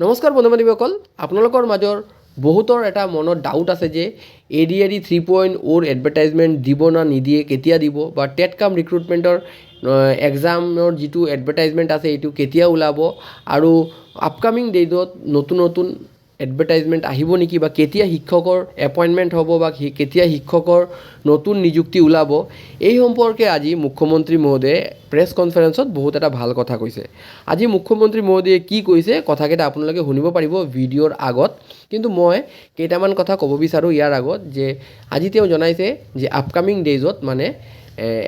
নমস্কাৰ বন্ধু বান্ধৱীসকল, আপোনালোকৰ মাজৰ বহুতৰ এটা মনত ডাউট আছে যে ADRE 3.0 এডভাৰটাইজমেণ্ট দিব না নিদিয়ে, কেতিয়া দিব, বা টেট কাম ৰিক্ৰুটমেণ্টৰ এক্সামৰ যিটো এডভাৰটাইজমেণ্ট আছে এইটো কেতিয়া ওলাব, আৰু আপকামিং ডেটত নতুন নতুন এডভাৰটাইজমেণ্ট আহিব নেকি, বা কেতিয়া শিক্ষকৰ এপইণ্টমেণ্ট হ'ব, বা কেতিয়া শিক্ষকৰ নতুন নিযুক্তি ওলাব। এই সম্পৰ্কে আজি মুখ্যমন্ত্ৰী মহোদয়ে প্ৰেছ কনফাৰেন্সত বহুত এটা ভাল কথা কৈছে। আজি মুখ্যমন্ত্ৰী মহোদয়ে কি কৈছে কথাকেইটা আপোনালোকে শুনিব পাৰিব ভিডিঅ'ৰ আগত, কিন্তু মই কেইটামান কথা ক'ব বিচাৰোঁ ইয়াৰ আগত। যে আজি তেওঁ জনাইছে যে আপকামিং ডেইজত মানে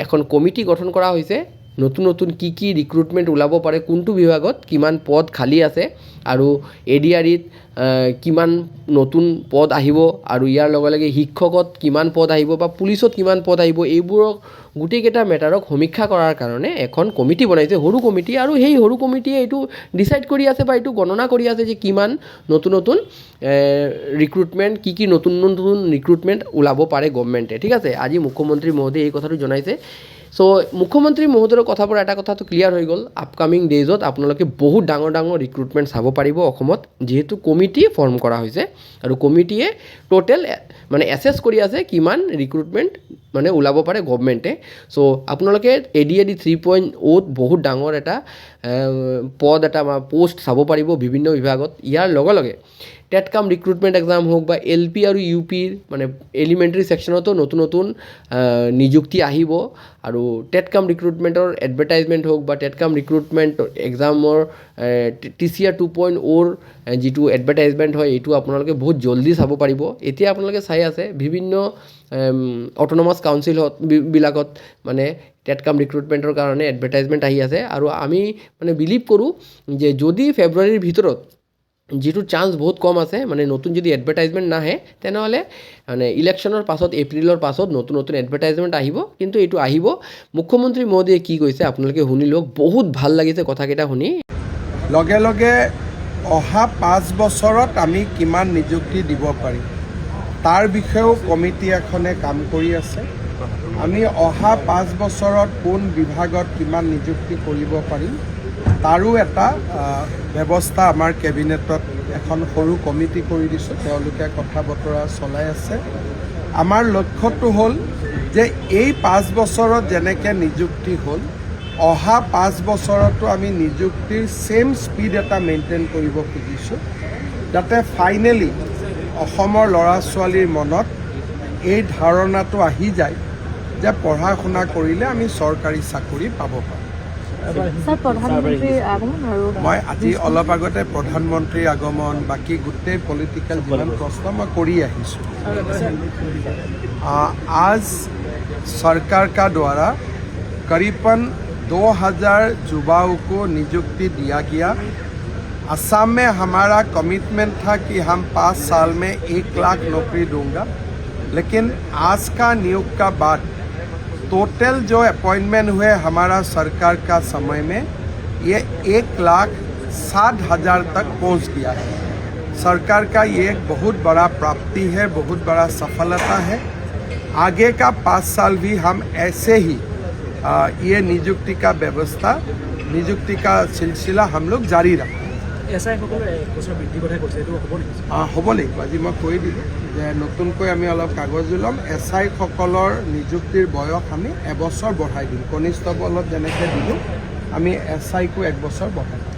এখন কমিটি গঠন কৰা হৈছে, নতুন নতুন কি ৰিক্ৰুটমেণ্ট ওলাব পাৰে, কোনটো বিভাগত কিমান পদ খালী আছে, আৰু ADREত কিমান নতুন পদ আহিব, আৰু ইয়াৰ লগে লগে শিক্ষকত কিমান পদ আহিব, বা পুলিচত কিমান পদ আহিব, এইবোৰক গোটেইকেইটা মেটাৰক সমীক্ষা কৰাৰ কাৰণে এখন কমিটি বনাইছে, সৰু কমিটি। আৰু সেই সৰু কমিটিয়ে এইটো ডিচাইড কৰি আছে, বা এইটো গণনা কৰি আছে যে কিমান নতুন নতুন ৰিক্ৰুটমেণ্ট, কি নতুন নতুন ৰিক্ৰুটমেণ্ট ওলাব পাৰে গভৰ্ণমেণ্টে। ঠিক আছে, আজি মুখ্যমন্ত্ৰী মহোদয়ে এই কথাটো জনাইছে। চ' মুখ্যমন্ত্ৰী মহোদয়ৰ কথাৰ পৰা এটা কথাটো ক্লিয়াৰ হৈ গ'ল, আপকামিং ডেইজত আপোনালোকে বহুত ডাঙৰ ডাঙৰ ৰিক্ৰুটমেণ্ট চাব পাৰিব অসমত, যিহেতু কমিটি ফৰ্ম কৰা হৈছে, আৰু কমিটিয়ে টোটেল মানে এছেছ কৰি আছে কিমান ৰিক্ৰুটমেণ্ট মানে ওলাব পাৰে গভৰ্ণমেণ্টে। চ' আপোনালোকে ADRE 3.0 বহুত ডাঙৰ এটা পদ এটা বা পোষ্ট চাব পাৰিব বিভিন্ন বিভাগত। ইয়াৰ লগে লগে টেট কাম ৰিক্ৰুটমেণ্ট এক্সাম হওক, বা LP আৰু UPৰ মানে এলিমেণ্টাৰী ছেকশ্যনতো নতুন নতুন নিযুক্তি আহিব, আৰু টেট কাম ৰিক্ৰুটমেণ্টৰ এডভাৰটাইজমেণ্ট হওক, বা টেট কাম ৰিক্ৰুটমেণ্ট এক্সামৰ TCR 2.0 যিটো এডভাৰটাইজমেণ্ট হয়, এইটো আপোনালোকে বহুত জল্দি চাব পাৰিব। এতিয়া আপোনালোকে চাই আছে বিভিন্ন অট'নমাছ কাউন্সিলবিলাকত মানে টেট কাম ৰিক্ৰুটমেণ্টৰ কাৰণে এডভাৰটাইজমেণ্ট আহি আছে, আৰু আমি মানে বিলিভ কৰোঁ যে যদি ফেব্ৰুৱাৰীৰ ভিতৰত, যিটো চান্স বহুত কম আছে, মানে নতুন যদি এডভাৰটাইজমেণ্ট নাহে, তেনেহ'লে মানে ইলেকশ্যনৰ পাছত এপ্ৰিলৰ পাছত নতুন নতুন এডভাৰটাইজমেণ্ট আহিব। কিন্তু এইটো আহিব। মুখ্যমন্ত্ৰী মহোদয়ে কি কৈছে আপোনালোকে শুনি লওক, বহুত ভাল লাগিছে কথাকেইটা শুনি। লগে লগে অহা 5 বছৰত আমি কিমান নিযুক্তি দিব পাৰিম তাৰ বিষয়েও কমিটি এখনে কাম কৰি আছে। আমি অহা 5 বছৰত কোন বিভাগত কিমান নিযুক্তি কৰিব পাৰিম তাৰো এটা ব্যৱস্থা আমাৰ কেবিনেটত এখন সৰু কমিটি কৰি দিছোঁ, তেওঁলোকে কথা বতৰা চলাই আছে। আমাৰ লক্ষ্যটো হ'ল যে এই 5 বছৰত যেনেকৈ নিযুক্তি হ'ল, অহা 5 বছৰতো আমি নিযুক্তিৰ ছেম স্পীড এটা মেইনটেইন কৰিব খুজিছোঁ, যাতে ফাইনেলি অসমৰ ল'ৰা ছোৱালীৰ মনত এই ধাৰণাটো আহি যায় যে পঢ়া শুনা কৰিলে আমি চৰকাৰী চাকৰি পাব পাৰোঁ। মই আজি অলপ আগতে প্ৰধানমন্ত্ৰীৰ আগমন, বাকী গোটেই পলিটিকেল যিমান প্ৰশ্ন মই কৰি আহিছোঁ। आज सरकार का द्वारा करीबन 2000 युवाओं को नियुक्ति दिया गया। असम में हमारा कमिटमेंट था कि हम 5 साल में 1 लाख नौकरी दूंगा, लेकिन आज का नियोग का बाद टोटल जो अपॉइंटमेंट हुए हमारा सरकार का समय में ये 1,60,000 तक पहुंच गया है। सरकार का ये एक बहुत बड़ा प्राप्ति है, बहुत बड़ा सफलता है। आगे का 5 साल भी हम ऐसे ही ये नियुक्ति का व्यवस्था, नियुक्ति का सिलसिला हम लोग जारी रखें। হ'ব লাগিব। আজি মই কৈ দিলোঁ যে নতুনকৈ আমি অলপ কাগজ ওলাম, SI সকলৰ নিযুক্তিৰ বয়স আমি 1 বছৰ বঢ়াই দিম। কনিষ্ঠবলত যেনেকৈ দিলোঁ আমি SI কো 1 বছৰ বঢ়াই দিম।